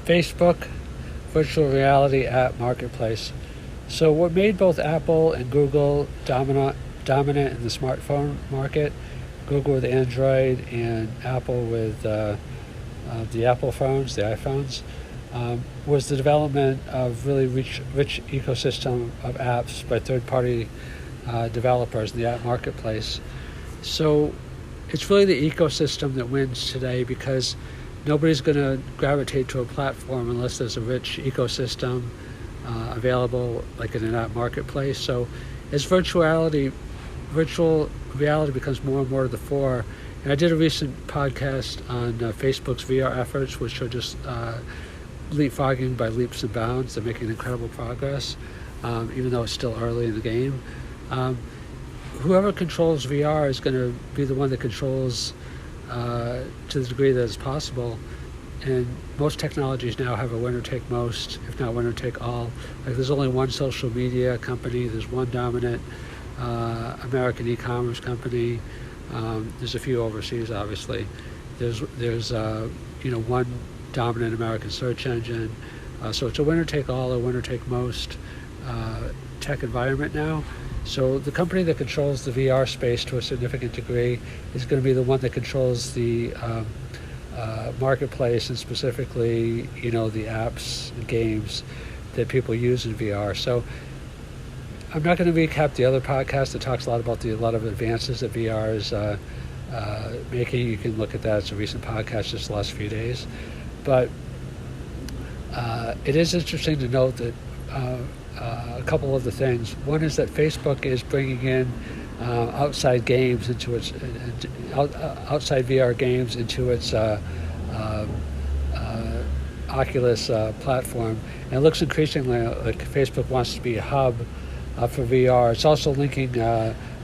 Facebook virtual reality app marketplace. So what made both Apple and Google dominant in the smartphone market, Google with Android and Apple with the Apple phones, the iPhones, was the development of really rich ecosystem of apps by third-party developers in the app marketplace. So it's really the ecosystem that wins today, because nobody's going to gravitate to a platform unless there's a rich ecosystem available, like in an app marketplace. So as virtual reality becomes more and more to the fore, and I did a recent podcast on Facebook's VR efforts, which are just leapfrogging by leaps and bounds. They're making incredible progress, even though it's still early in the game. Whoever controls VR is going to be the one that controls to the degree that is possible. And most technologies now have a winner take most, if not winner take all. Like, there's only one social media company, there's one dominant American e-commerce company. There's a few overseas, obviously. There's one dominant American search engine. So it's a winner take all or winner take most tech environment now. So the company that controls the VR space to a significant degree is going to be the one that controls the marketplace, and specifically, the apps and games that people use in VR. So I'm not going to recap the other podcast that talks a lot about a lot of advances that VR is making. You can look at that. It's a recent podcast just the last few days. But it is interesting to note that a couple of the things. One is that Facebook is bringing in outside games into its outside VR games into its Oculus platform, and it looks increasingly like Facebook wants to be a hub for VR. It's also linking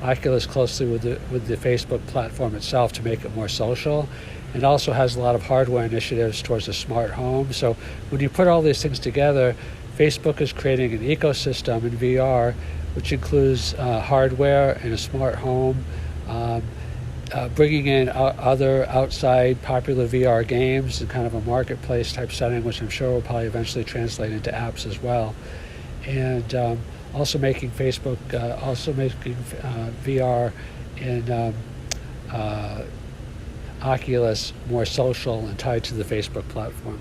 Oculus closely with the Facebook platform itself to make it more social, and also has a lot of hardware initiatives towards a smart home. So when you put all these things together, Facebook is creating an ecosystem in VR, which includes hardware and a smart home, bringing in other outside popular VR games in kind of a marketplace type setting, which I'm sure will probably eventually translate into apps as well. And also making Facebook, VR and Oculus more social and tied to the Facebook platform.